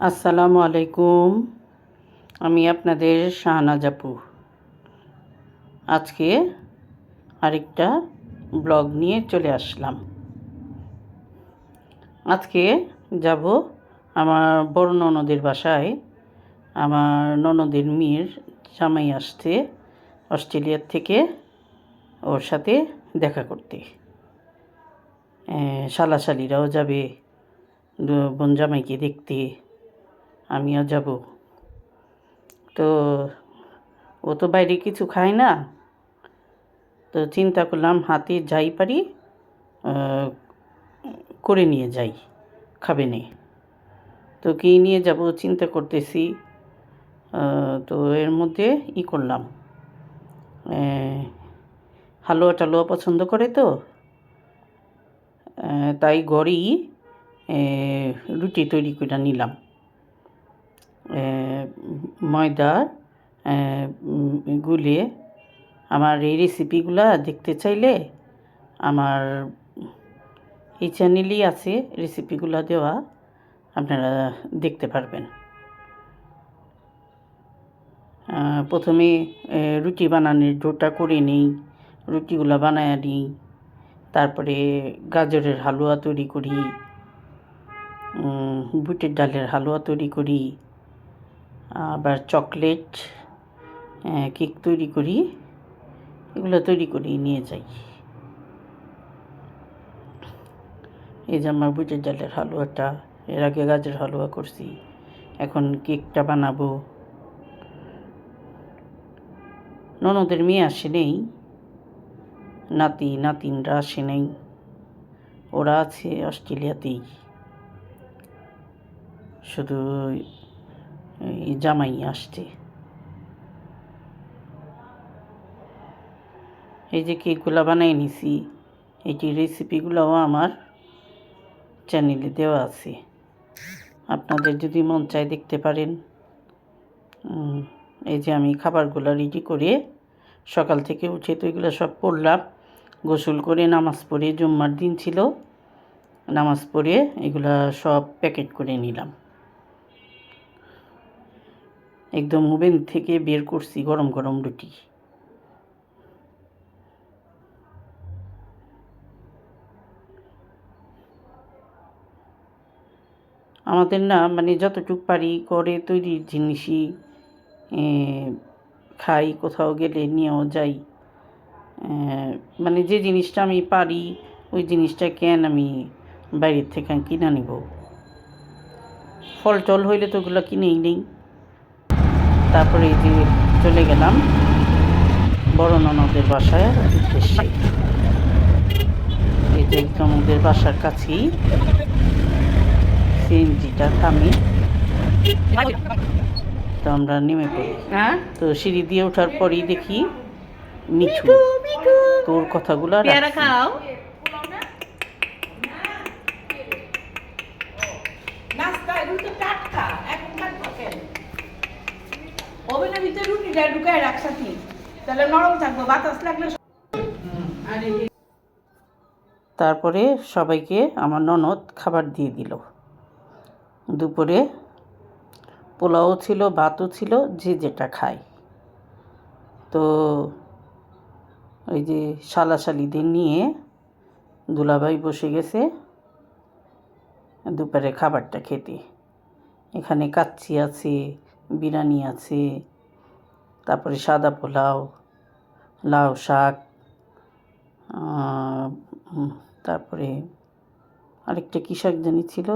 আসসালামু আলাইকুম। আমি আপনাদের শাহনাজ আপু। আজকে আরেকটা ব্লগ নিয়ে চলে আসলাম। আজকে যাব আমার বড় ননদের বাসায়। আমার ননদের মেয়ের জামাই আসছে অস্ট্রেলিয়ার থেকে, ওর সাথে দেখা করতে। শালাশালিরাও যাবে বোন জামাইকে দেখতে, আমিও যাব। তো ও তো বাইরে কিছু খায় না, তো চিন্তা করলাম হাতে যাই পারি করে নিয়ে যাই, খাবে নে। তো কী নিয়ে যাব চিন্তা করতেছি। তো এর মধ্যে করলাম, হালুয়া টালুয়া পছন্দ করে, তো তাই ঘরেই রুটি তৈরি করে নিলাম। ময়দা গুলিয়ে। আমার এই রেসিপিগুলা দেখতে চাইলে আমার এই চ্যানেলেই আছে রেসিপিগুলো দেওয়া, আপনারা দেখতে পারবেন। প্রথমে রুটি বানানোর ডোটা করে নিই, রুটিগুলো বানায় নিই, তারপরে গাজরের হালুয়া তৈরি করি, বুটের ডালের হালুয়া তৈরি করি, আবার চকলেট কেক তৈরি করি। এগুলো তৈরি করে নিয়ে যাই। এই যে আমার বুটের ডালের হালুয়াটা, এর আগে গাজরের হালুয়া করছি, এখন কেকটা বানাবো। ননদের মেয়ে আসে নেই, নাতিনরা আসে নেই, ওরা আছে অস্ট্রেলিয়াতেই। শুধু জামাই আসছে। এই যে কেকগুলো বানাই নিছি, এইটির রেসিপিগুলোও আমার চ্যানেলে দেওয়া আছে, আপনাদের যদি মন চায় দেখতে পারেন। এই যে আমি খাবারগুলো রেডি করে সকাল থেকে উঠে তো এগুলো সব পড়লাম, গোসল করে নামাজ পড়ে, জুম্মার দিন ছিল, নামাজ পড়ে এগুলা সব প্যাকেট করে নিলাম। একদম ওভেন থেকে বের করছি গরম গরম রুটি। আমাদের না মানে যতটুকু পারি করে তৈরি জিনিসই খাই, কোথাও গেলে নিয়েও যাই। মানে যে জিনিসটা আমি পারি ওই জিনিসটা কেন আমি বাইরের থেকে কিনে নিব। ফল টল হইলে তো ওগুলো কিনেই নেই। তারপরে এই যে চলে গেলাম বড় ননদের বাসায় উদ্দেশ্যে। এই যে একদম ওদের বাসার কাছেই সিএনজিটা থামি, তো আমরা নেমে পড়ি। তো সিঁড়ি দিয়ে ওঠার পরই দেখি নিচু, তোর কথাগুলো খাও। ওভেনের ভিতরে রুটিটা ঢুকায় রাখসাথি, তাহলে নরম থাকবো, বাতাস লাগলে। তারপরে সবাইকে আমার ননদ খাবার দিয়ে দিল। দুপুরে পোলাও ছিল, ভাতও ছিল, যে যেটা খায়। তো ওই যে শালাশালিদের নিয়ে দুলাভাই বসে গেছে দুপুরে খাবারটা খেতে। এখানে কাচ্চি আছে, বিরিয়ানি আছে, তারপরে সাদা পোলাও, লাউ শাক, তারপরে আরেকটা কী শাক জানি ছিল,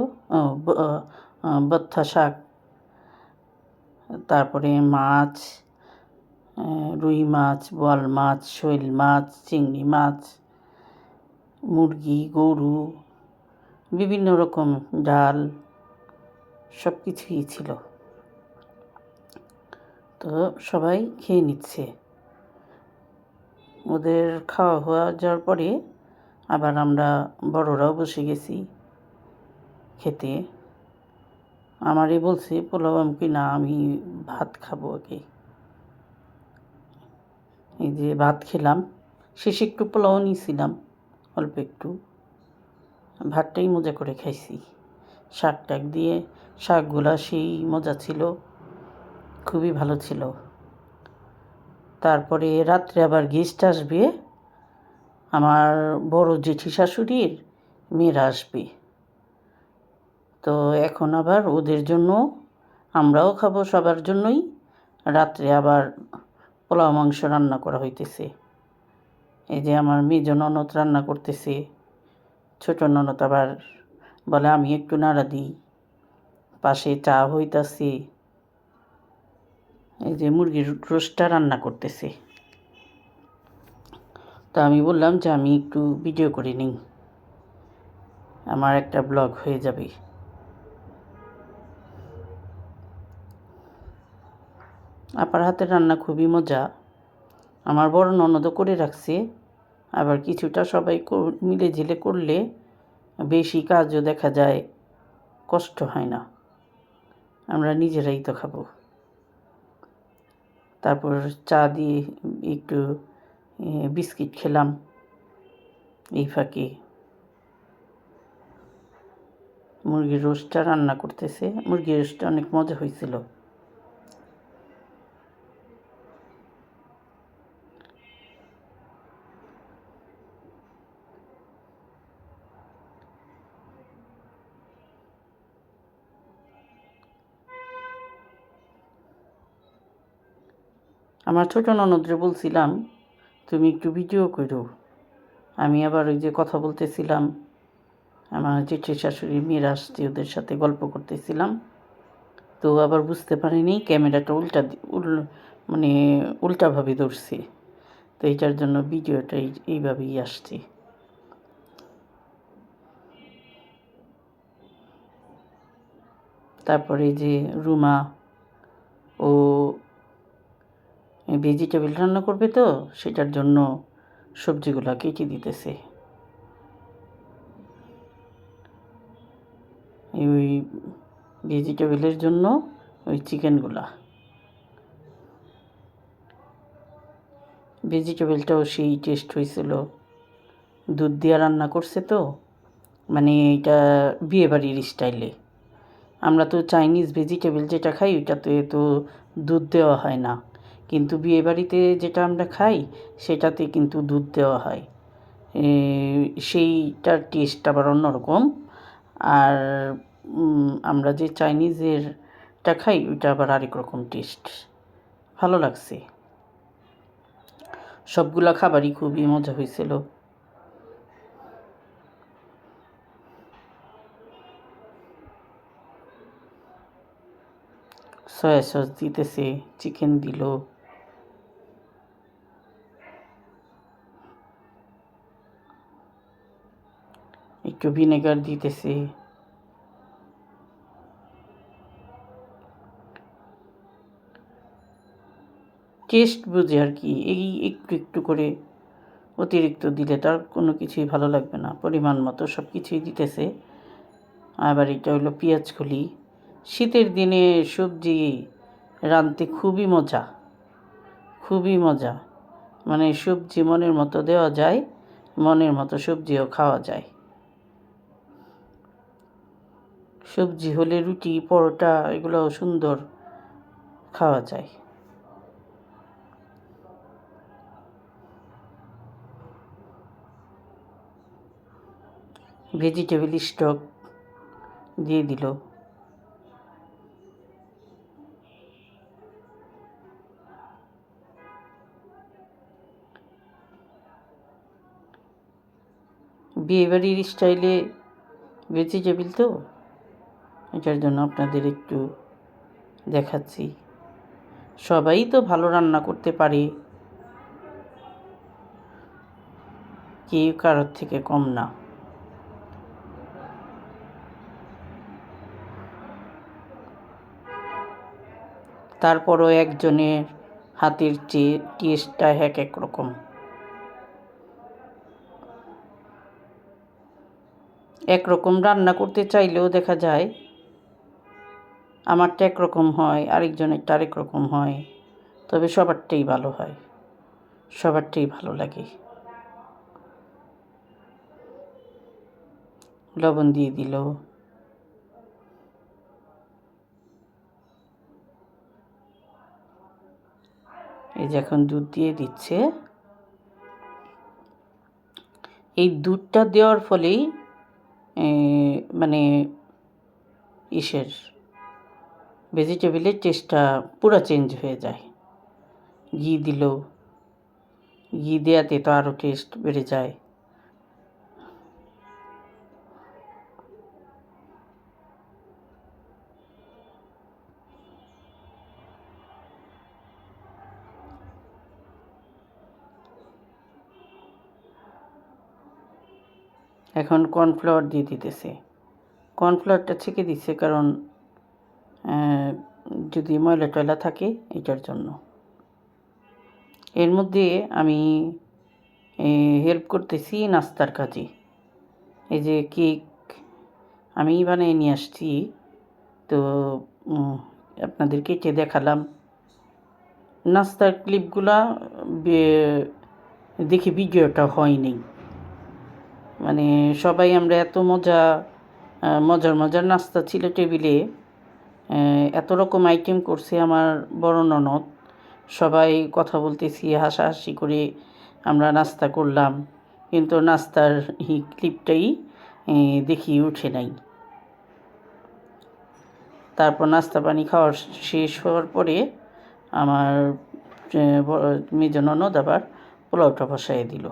বত্থা শাক, তারপরে মাছ, রুই মাছ, বোয়াল মাছ, শৈল মাছ, চিংড়ি মাছ, মুরগি, গরু, বিভিন্ন রকম ডাল, সব কিছুই ছিল। তো সবাই খেয়ে নিচ্ছে। ওদের খাওয়া হওয়া যাওয়ার পরে আবার আমরা বড়রাও বসে গেছি খেতে। আমারই বলছে পোলাও, আমি না, আমি ভাত খাবো আগে। এই যে ভাত খেলাম, শেষে একটু পোলাও নিয়েছিলাম, অল্প একটু, ভাতটাই মজা করে খাইছি। শাক টাক দিয়ে। শাকগুলা সেই মজা ছিল, খুবই ভালো ছিল। তারপরে রাত্রে আবার গেস্ট আসবে, আমার বড় জেঠি শাশুড়ির মেয়েরা আসবে। তো এখন আবার ওদের জন্য, আমরাও খাবো, সবার জন্যই রাত্রে আবার পোলাও মাংস রান্না করা হইতেছে। এই যে আমার মেজ ননদ রান্না করতেছে, ছোট ননদ আবার বলে আমি একটু নাড়া দিই, পাশে চা হইতাছে। এই যে মুরগির রোস্টটা রান্না করতেছে। তো আমি বললাম যে আমি একটু ভিডিও করে নিই, আমার একটা ব্লগ হয়ে যাবে। আপার হাতের রান্না খুবই মজা, আমার বড় ননদও করে রাখছে। আবার কিছুটা সবাই মিলে ঝিলে করলে বেশি কাজও দেখা যায় কষ্ট হয় না, আমরা নিজেরাই তো খাবো। তারপর চা দিয়ে একটু বিস্কিট খেলাম এই ফাঁকে। মুরগির রোস্টটা রান্না করতেছে, মুরগির রোস্টটা অনেক মজা হয়েছিল। আমার ছোট ননদরে বলছিলাম তুমি একটু ভিডিও করো। আমি আবার ওই যে কথা বলতেছিলাম, আমার জেঠি শাশুড়ির মেয়েরা আসছে, ওদের সাথে গল্প করতেছিলাম। তো আবার বুঝতে পারিনি ক্যামেরাটা মানে উল্টাভাবে ধরছে। তো এইটার জন্য ভিডিওটা এইভাবেই আসছে। তারপরে যে রুমা, ও ভেজিটেবল রান্না করবে, তো সেটার জন্য সবজিগুলো কেটে দিতেছে। ওই ভেজিটেবলের জন্য ওই চিকেনগুলা, ভেজিটেবলটাও সেই টেস্ট হয়েছিল। দুধ দিয়ে রান্না করছে তো, মানে এটা বিয়েবাড়ির স্টাইলে। আমরা তো চাইনিজ ভেজিটেবল যেটা খাই ওইটাতে তো দুধ দেওয়া হয় না, কিন্তু বিয়েবাড়িতে যেটা আমরা খাই সেটাতে কিন্তু দুধ দেওয়া হয়। সেইটার টেস্ট আবার অন্যরকম। আর আমরা যে চাইনিজেরটা খাই ওইটা আবার আরেক রকম টেস্ট, ভালো লাগছে। সবগুলা খাবারই খুবই মজা হয়েছিল। সয়া সস দিতেছে, চিকেন দিল, একটু ভিনেগার দিতেছে। টেস্ট বুঝে আর কি, এই একটু একটু করে, অতিরিক্ত দিলে তার কোনো কিছুই ভালো লাগবে না। পরিমাণ মতো সব কিছুই দিতেছে। আবার এটা হলো পেঁয়াজকলি। শীতের দিনে সবজি রাঁধতে খুবই মজা, খুবই মজা। মানে সবজি মনের মতো দেওয়া যায়, মনের মতো সবজিও খাওয়া যায়। সবজি হলে রুটি পরোটা এগুলোও সুন্দর খাওয়া যায়। ভেজিটেবল স্টক দিয়ে দিল। বিয়েবাড়ির স্টাইলে ভেজিটেবল তো, এটার জন্য আপনাদের একটু দেখাচ্ছি। সবাই তো ভালো রান্না করতে পারে, কেউ কারোর থেকে কম না। তারপরও একজনের হাতের টেস্টটা এক এক রকম। একরকম রান্না করতে চাইলেও দেখা যায় আমারটা একরকম হয়, আরেকজনেরটা আরেক রকম হয়, তবে সবারটাই ভালো হয়, সবারটাই ভালো লাগে। লবণ দিয়ে দিল, এই যে এখন দুধ দিয়ে দিচ্ছে। এই দুধটা দেওয়ার ফলেই মানে ইসের ভেজিটেবিলের টেস্টটা পুরো চেঞ্জ হয়ে যায়। ঘি দিল, ঘি দেওয়াতে তো আরও টেস্ট বেড়ে যায়। এখন কর্নফ্লাওয়ার দিয়ে দিতেছে। কর্নফ্লাওয়ারটা ছেঁকে দিচ্ছে কারণ যদি ময়লা টয়লা থাকে এটার জন্য। এর মধ্যে আমি হেল্প করতেছি নাস্তার কাজে। এই যে কেক আমি বানিয়ে নিয়ে আসছি, তো আপনাদের কেটে দেখালাম। নাস্তার ক্লিপগুলা দেখি ভিডিওটা হয়নি, মানে সবাই আমরা এত মজার মজার নাস্তা ছিল টেবিলে, এত রকম আইটেম করছে আমার বড় ননদ, সবাই কথা বলতেছি হাসাহাসি করে আমরা নাস্তা করলাম, কিন্তু নাস্তার ক্লিপটাই দেখি উঠে নাই। তারপর নাস্তা পানি খাওয়া শেষ হওয়ার পরে আমার মেজ ননদ আবার পোলাওটা বসাই দিল।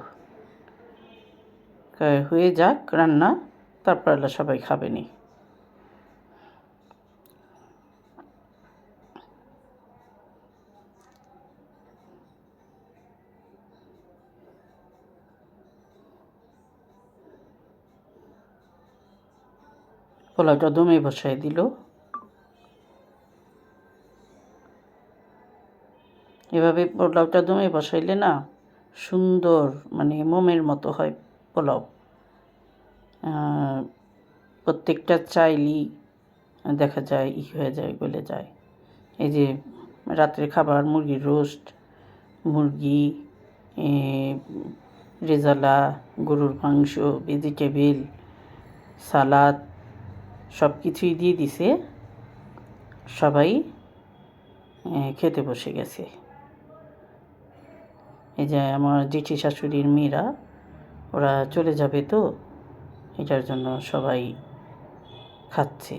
হয়ে যাক রান্না, তারপর সবাই খাবে নি। পোলাওটা দমে বসাই দিল। এভাবে পোলাওটা দমে বসাইলে না সুন্দর, মানে মোমের মতো হয় পোলাও। প্রত্যেকটা চাইলেই দেখা যায় হয়ে যায়, গলে যায়। এই যে রাত্রের খাবার মুরগির রোস্ট, মুরগি, রেজালা, গরুর মাংস, ভেজিটেবিল, সালাদ সব কিছুই দিয়ে দিছে। সবাই খেতে বসে গেছে। এই যে আমার জেঠি শাশুড়ির মেয়েরা, ওরা চলে যাবে তো, এটার জন্য সবাই খাচ্ছে।